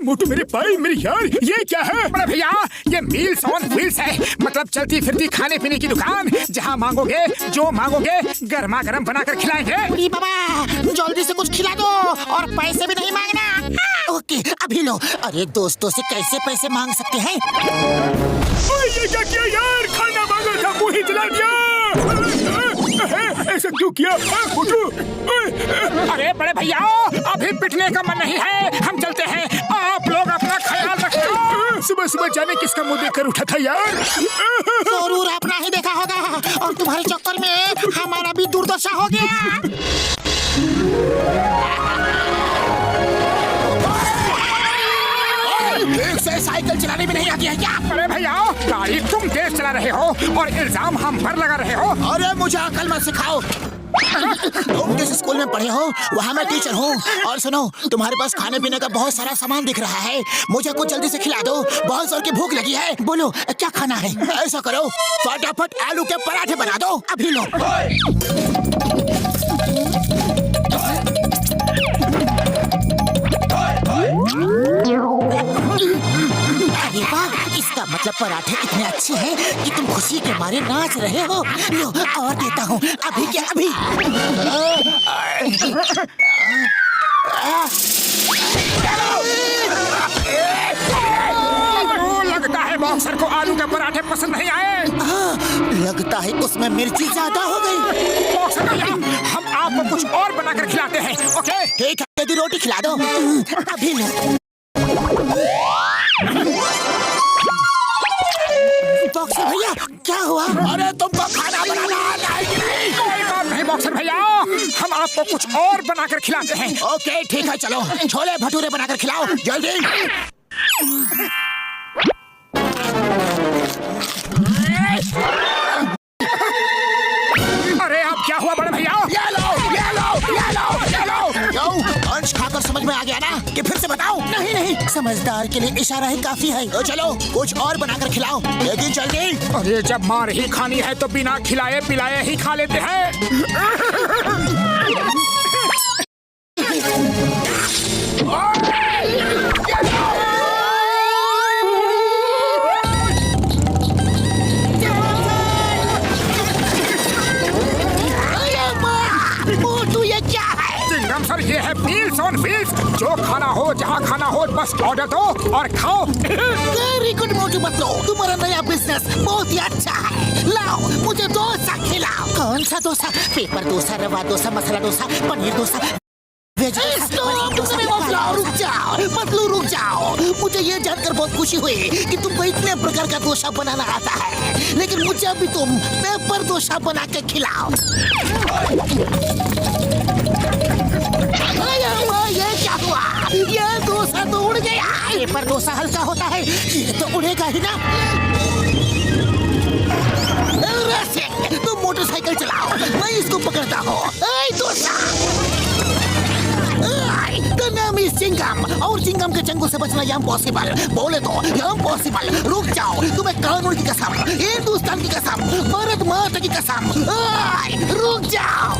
मोटू मेरे भाई मेरे यार, ये क्या है? बड़े भैया ये मील्स ऑन व्हील्स है, मतलब चलती फिरती खाने पीने की दुकान। जहाँ मांगोगे जो मांगोगे गर्मा गर्म बनाकर खिलाएंगे। बाबा जल्दी से कुछ खिला दो और पैसे भी नहीं मांगना। ओके अभी लो। अरे दोस्तों से कैसे पैसे मांग सकते हैं? ये क्या किया यार? खाना मांगा था मुंह ही जला दिया। ऐसा क्यों किया मोटू? अरे बड़े भैया अभी पिटने का मन नहीं है, हम चलते हैं। आप लोग अपना ख्याल रखना। सुबह सुबह जाने किसका मुंह देखकर उठा था यार। जरूर अपना ही देखा होगा और तुम्हारे चक्कर में हमारा भी दुर्दशा हो गया। एक से साइकिल चलाने में नहीं आती है क्या? अरे भैया गाड़ी तुम तेज चला रहे हो और इल्जाम हम पर लगा रहे हो। अरे मुझे अकल मत सिखाओ। तुम जिस स्कूल में पढ़े हो वहाँ मैं टीचर हूँ। और सुनो तुम्हारे पास खाने पीने का बहुत सारा सामान दिख रहा है, मुझे कुछ जल्दी से खिला दो, बहुत जोर की भूख लगी है। बोलो क्या खाना है? ऐसा करो फटाफट आलू के पराठे बना दो। अभी लो। अरे वाह, इसका मतलब पराठे इतने अच्छे हैं कि तुम खुशी के मारे नाच रहे हो। लो और देता हूँ। अभी क्या अभी? लगता है बॉक्सर को आलू के पराठे पसंद नहीं आए। लगता है उसमें मिर्ची ज्यादा हो गई। बॉक्सर भैया हम आपको कुछ और बनाकर खिलाते हैं। ओके ठीक है, यदि रोटी खिला दो। अभी लो। बॉक्सर भैया क्या हुआ? अरे तुमको खाना बनाना आता है कि नहीं? कोई बात नहीं बॉक्सर भैया, हम आपको कुछ और बनाकर खिलाते हैं। ओके ठीक है, चलो छोले भटूरे बनाकर खिलाओ जल्दी। अरे अब क्या हुआ बड़े भैया? ये लो ये लो ये लो ये लो। क्यों अंश खाकर समझ में आ गया ना कि फिर से बताओ? नहीं नहीं, समझदार के लिए इशारा ही काफी है। तो चलो कुछ और बनाकर खिलाओ लेकिन जल्दी। अरे जब मार ही खानी है तो बिना खिलाए पिलाए ही खा लेते हैं। मोटू ये क्या है? चिंगम सर ये है मील्स ऑन व्हील्स। जो खाना हो जहाँ खाना हो बस ऑर्डर दो और खाओ। वेरी गुड मोटू बतलो, तुम्हारा नया बिजनेस बहुत ही अच्छा है। लाओ मुझे डोसा खिलाओ। कौन सा डोसा? पेपर डोसा, रवा डोसा, मसाला डोसा, पनीर डोसा, वेज रुक जाओ मतलब रुक जाओ। मुझे ये जानकर बहुत खुशी हुई कि तुमको इतने प्रकार का डोसा बनाना आता है, लेकिन मुझे अभी तुम पेपर डोसा बना के खिलाओ। ये क्या हुआ? ये डोसा तो उड़ गया। पेपर डोसा हल्का होता है, ये तो उड़ेगा ही ना। तुम मोटरसाइकिल चलाओ, मैं इसको पकड़ता हूँ। The name is चिंगम और चिंगम के चंगुल से बचना यह इम्पॉसिबल। बोले तो यह इम्पॉसिबल। रुक जाओ, तुम्हें कानून की कसम, हिंदुस्तान की कसम, भारत माता की कसम। रुक जाओ।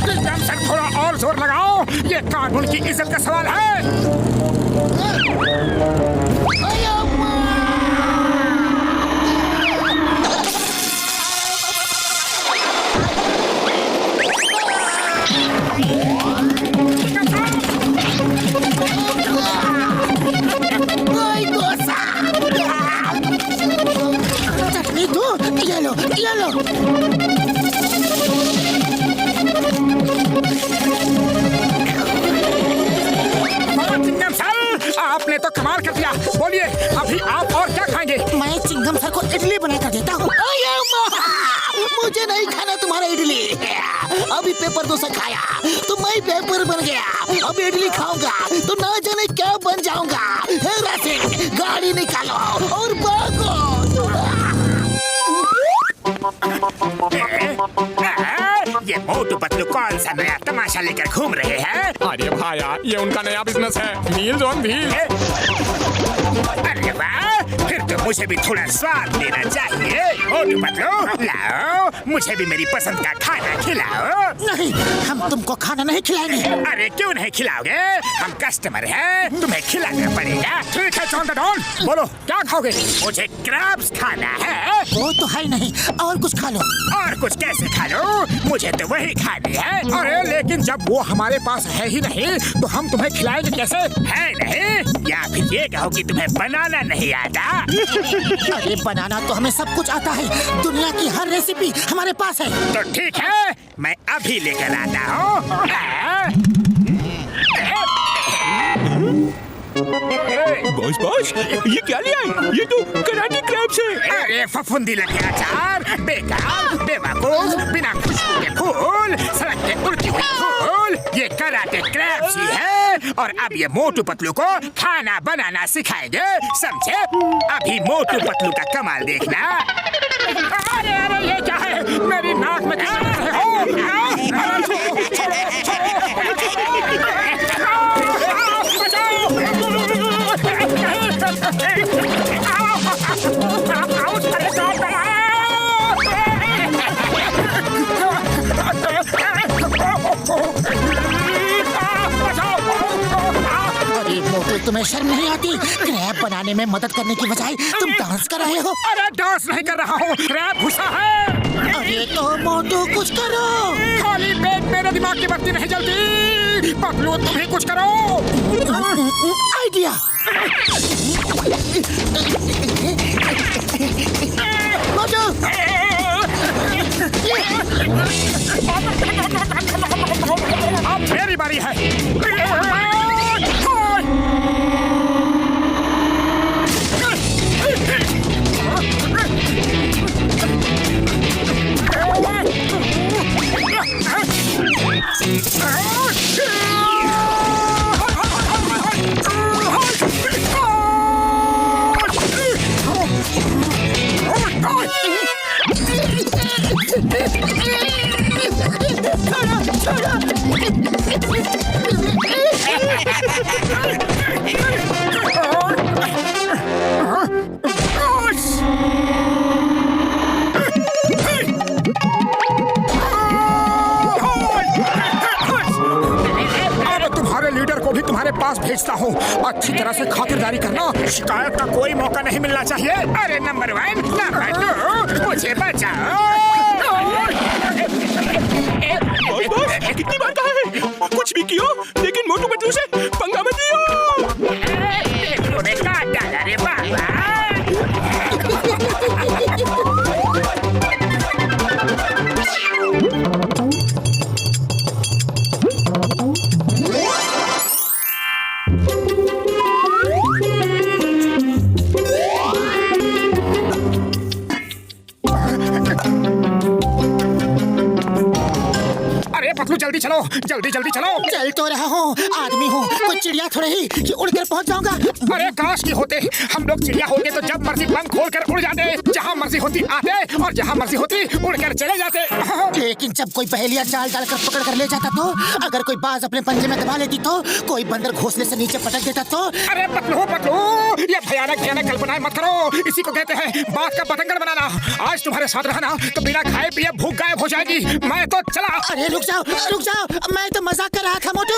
चिंगम सर थोड़ा और जोर लगाओ, ये कानून की इज्जत का सवाल है। चटनी दो, ये लो ये लो। चिंगम सर आपने तो कमाल कर दिया। बोलिए अभी आप और क्या खाएंगे? मैं चिंगम सर को इडली बनाकर देता हूँ। मुझे नहीं खाना तुम्हारा इडली। अभी पेपर डोसा खाया तो मैं पेपर बन गया, अब इडली खाऊंगा तो ना जाने क्या बन जाऊंगा। गाड़ी निकालो और भागो। ये मोटू पतलू कौन सा नया तमाशा लेकर घूम रहे हैं? अरे भाया ये उनका नया बिजनेस है, मील्स ऑन व्हील्स। अरे वाह, फिर तो मुझे भी थोड़ा स्वाद लेना चाहिए। मोटू पतलू, लाओ मुझे भी मेरी पसंद का खाना खिलाओ। नहीं, हम तुमको खाना नहीं खिलाएंगे। अरे क्यों नहीं खिलाओगे? हम कस्टमर हैं, तुम्हें खिलाना पड़ेगा। ठीक है जॉन द डॉन, बोलो क्या खाओगे? मुझे क्रैब्स खाना है। वो तो है नहीं, और कुछ खा लो। और कुछ कैसे खा लो? मुझे तो वही खानी है। अरे लेकिन जब वो हमारे पास है ही नहीं तो हम तुम्हें खिलाएंगे कैसे? है नहीं, या फिर ये कहो कि तुम्हें बनाना नहीं आता? अरे बनाना तो हमें सब कुछ आता है, दुनिया की हर रेसिपी हमारे पास है। तो ठीक है, मैं अभी लेकर आता हूँ। बॉस ये क्या लिया है? ये तो कराटे क्रैब्स है। अरे फफूंदी लगे अचार, बेकार, बेवकूफ, बिना खुशबू के फूल, सड़क पे उड़ती हुई फूल, ये कराटे क्रैब्स ही है। और अब ये मोटू पतलू को खाना बनाना सिखाएंगे, समझे? अभी मोटू पतलू का कमाल देखना। अरे अरे ये क्या है? मेरी नाक में क्या कर रहे हो? अरे मोटू, तुम्हें शर्म नहीं आती? क्रैब बनाने में मदद करने की बजाय तुम डांस कर रहे हो। अरे डांस नहीं कर रहा हूँ, क्रैब घुसा है। अरे तो मोटू कुछ करो। खाली पेट मेरे दिमाग की बत्ती नहीं जलती। पतलू तुम ही कुछ करो। आइडिया। मोटू, अब मेरी बारी है। तुम्हारे पास भेजता हूँ, अच्छी तरह से खातिरदारी करना, शिकायत का कोई मौका नहीं मिलना चाहिए। अरे नंबर 1, नंबर 2, मुझे बचाओ। बॉस कितनी बार कहा है कुछ भी कियो, लेकिन मोटू पतलू से पंगा मत लियो। तूने काट डाला रे बाबा। जल्दी चलो, जल्दी जल्दी चलो। चल तो रहा हूँ, आदमी हूँ, कोई चिड़िया थोड़ी ही कि उड़ कर पहुँच जाऊंगा। अरे काश की होते, हम लोग चिड़िया होते तो जब मर्जी पंख खोलकर उड़ जाते, जहाँ मर्जी होती आते और जहाँ मर्जी होती उड़कर चले जाते। लेकिन जब कोई पहेलियाँ जाल डालकर पकड़ कर ले जाता तो, अगर कोई बाज अपने पंजे में दबा लेती तो, कोई बंदर घोंसले से नीचे पटक देता तो। अरे पतलू पतलू, ये भयानक भयानक कल्पनाएं मत करो, इसी को कहते हैं बात का पतंगड़ बनाना। आज तुम्हारे साथ रहना तो बिना खाए पिए भूख गायब हो जाएगी। मैं तो चला। अरे रुक जाओ, मैं तो मजाक कर रहा था मोटू।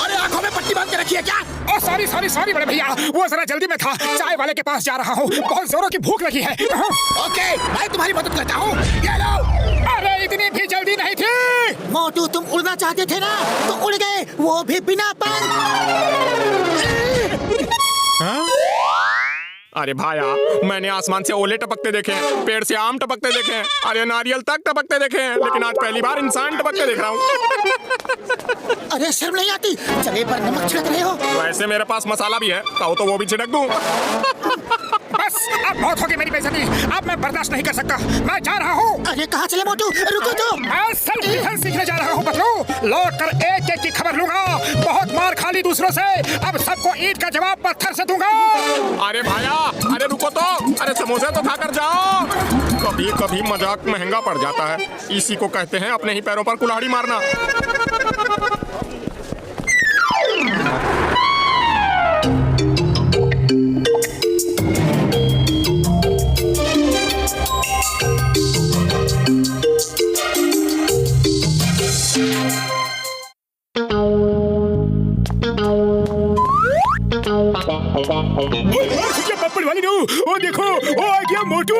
अरे आंखों में पट्टी बांध के रखी है क्या? ओ सॉरी सॉरी सॉरी बड़े भैया, वो जरा जल्दी में था, चाय वाले के पास जा रहा हूँ, बहुत जोरों की भूख लगी है। ओके, मैं तुम्हारी मदद करता हूँ, ये लो। अरे इतनी भी जल्दी नहीं थी। मोटू तुम उड़ना चाहते थे ना, तो उड़ गए, वो भी बिना पंख। अरे भाया, मैंने आसमान से ओले टपकते देखे हैं, पेड़ से आम टपकते देखे हैं, अरे नारियल तक टपकते देखे हैं, लेकिन आज पहली बार इंसान टपकते देख रहा हूँ। अरे शर्म नहीं आती? चले पर नमक छिड़क रहे हो। वैसे मेरे पास मसाला भी है, कहो तो वो भी छिड़क दूं। बस अब बहुत हो गई मेरी बेइज्जती, अब मैं बर्दाश्त नहीं कर सकता, मैं जा रहा हूँ। अरे कहाँ चले मोटू, रुको तो। मैं सेल्फ डिफेंस सीखने जा रहा हूँ पतलू, लौट कर एक एक की खबर लूंगा, बहुत मार खा ली दूसरों से, अब सबको ईंट का जवाब पत्थर से दूंगा। अरे भाया, अरे रुको तो, अरे समोसे तो खाकर जाओ। कभी कभी मजाक महंगा पड़ जाता है, इसी को कहते हैं अपने ही पैरों पर कुल्हाड़ी मारना। पप्पड़ वाली नो, वो देखो, वो आ गया मोटू,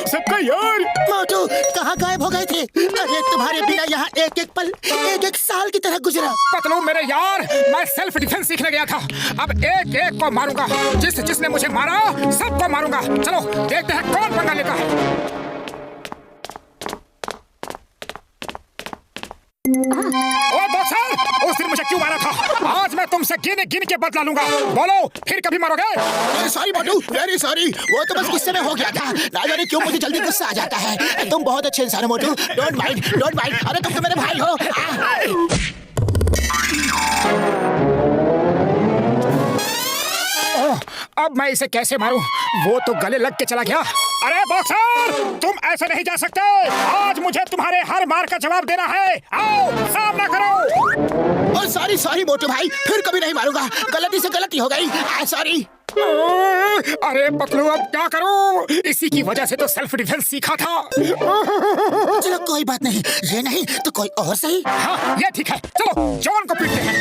सबका यार। मोटू कहाँ गायब हो गए थे? अरे तुम्हारे बिना यहाँ एक एक पल एक एक साल की तरह गुजरा। पतलू मेरे यार, मैं सेल्फ डिफेंस सीखने गया था। अब एक एक को मारूंगा, जिसने मुझे मारा सबको मारूंगा। चलो देखते हैं कौन पंगा लेता है। ओ बॉक्सर, उस दिन मुझे क्यों मारा था? आज मैं तुमसे गिन के बदला लूंगा। बोलो फिर कभी मारोगे? सॉरी मोटू, वेरी सॉरी। वो तो बस गुस्से में हो गया था। ना जाने क्यों मुझे जल्दी गुस्सा आ जाता है। तुम बहुत अच्छे इंसान हो मोटू। Don't mind, don't mind. अरे तुम तो मेरे भाई हो। अब मैं इसे कैसे मारूं? वो तो गले लग के चला गया। अरे बॉक्सर, तुम ऐसे नहीं जा सकते। आज मुझे तुम्हारे हर मार का जवाब देना है। आओ सामना करो। सॉरी सॉरी मोटू भाई, फिर कभी नहीं मारूंगा। गलती से गलती हो गई। सॉरी। अरे पतलू अब क्या करूं? इसी की वजह से तो सेल्फ डिफेंस सीखा था। चलो कोई बात नहीं, ये नहीं तो कोई और सही। हाँ ये ठीक है, चलो जॉन को पीटते हैं।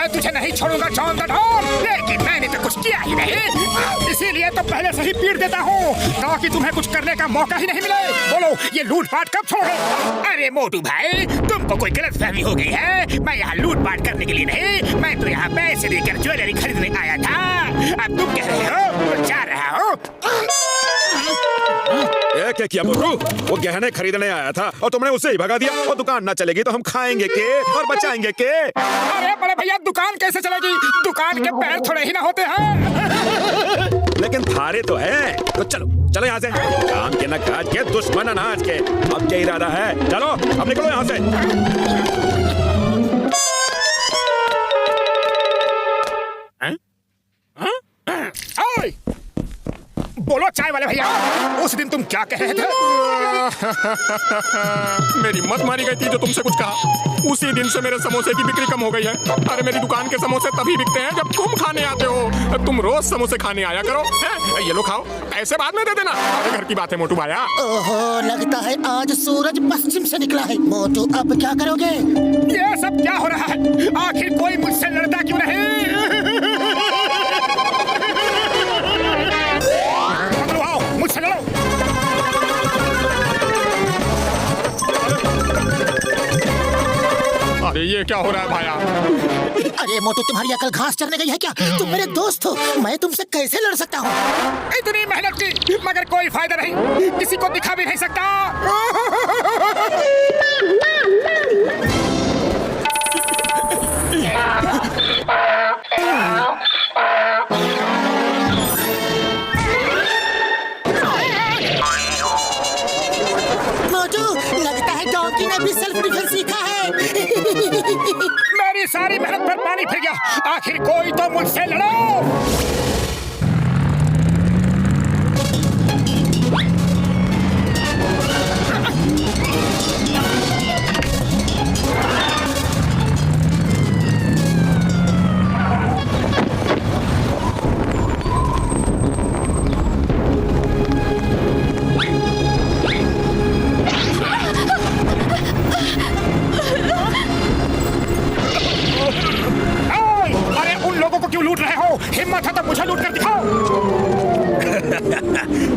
तुझे नहीं छोड़ूंगा जॉन द डॉन, लेकिन मैंने तो कुछ किया ही नहीं। इसीलिए तो पहले से ही पीट देता हूँ ताकि तुम्हें कुछ करने का मौका ही नहीं मिले। बोलो ये लूटपाट कब छोड़े? अरे मोटू भाई, तुमको कोई गलतफहमी हो गई है। मैं यहाँ लूटपाट करने के लिए नहीं, मैं तो यहाँ पैसे देकर ज्वेलरी खरीदने आया था। अब तुम कह रहे हो तो जा रहा हो। क्या किया मोटू? वो गहने खरीदने आया था और तुमने उसे ही भगा दिया। और दुकान ना चलेगी तो हम खाएंगे के और बचाएंगे के? अरे बड़े भैया, दुकान कैसे चलेगी? दुकान के पैर थोड़े ही ना होते हैं। लेकिन थारे तो है। तो चलो चलो यहाँ से। काम के न काज के, दुश्मन अनाज के। अब क्या इरादा है? चलो अब निकलो यहाँ से। बोलो चाय वाले भैया, उस दिन तुम क्या कह रहे थे? मेरी मत मारी गई थी जो तुमसे कुछ कहा। उसी दिन से मेरे समोसे की बिक्री कम हो गई है। अरे मेरी दुकान के समोसे तभी बिकते हैं जब तुम खाने आते हो। तुम रोज समोसे खाने आया करो। ये लो खाओ, ऐसे बाद में दे देना। अरे घर की बात है मोटू भाया। ओहो, लगता है आज सूरज पश्चिम से निकला है। मोटू अब क्या करोगे? ये सब क्या हो रहा है? आखिर कोई मुझसे लड़ता क्यों नहीं? मुझसे लड़ो। अरे ये क्या हो रहा है भाया? अरे मोटू, तुम्हारी अकल घास चरने गई है क्या? तुम मेरे दोस्त हो, मैं तुमसे कैसे लड़ सकता हूँ? इतनी मेहनत की मगर कोई फायदा नहीं, किसी को दिखा भी नहीं सकता। मोटू, लगता है डॉगी ने भी सेल्फ डिफेंस सीखा है। मेरी सारी मेहनत पर पानी फिर गया। आखिर कोई तो मुझसे लड़ो। हिम्मत है तो मुझे लूट कर दिखाओ।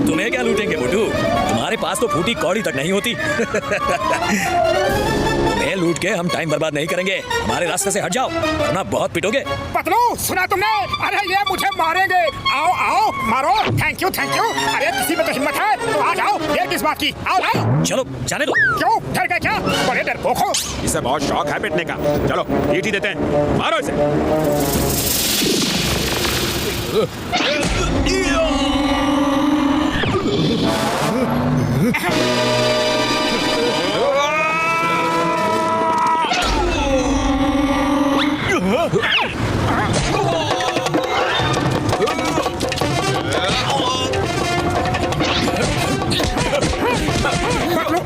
तुम्हें क्या लूटेंगे मोटू? तुम्हारे पास तो फूटी कौड़ी तक नहीं होती। तुम्हें लूट के हम टाइम बर्बाद नहीं करेंगे। हमारे रास्ते से हट जाओ वरना बहुत पिटोगे। पतलू सुना तुमने? अरे ये मुझे मारेंगे। आओ आओ मारो। Thank you thank you. अरे किसी में तो हिम्मत है तो आ जाओ। देर किस बात की? आओ आओ। चलो जाने दो। क्यों डर गए क्या? बड़े डरपोक हो। इसे बहुत शौक है पिटने का। चलो ईंट ही देते हैं, मारो इसे।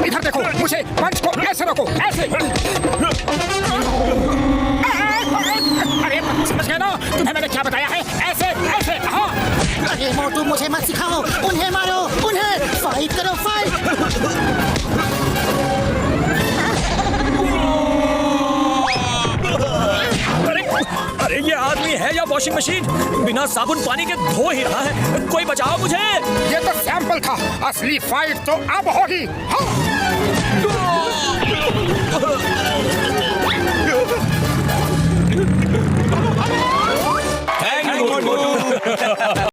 इधर देखो, मुझे पंच को ऐसे रखो, ऐसे। अरे समझ गए ना? तुम्हें मैंने क्या बताया है? ऐसे ऐसे। हाँ। मोटू मुझे मत सिखाओ, उन्हें मारो, उन्हें फाइट करो, फाइट। अरे ये आदमी है या वॉशिंग मशीन? बिना साबुन पानी के धो ही रहा है। कोई बचाओ मुझे। ये तो सैंपल था, असली फाइट तो अब होगी। हाँ।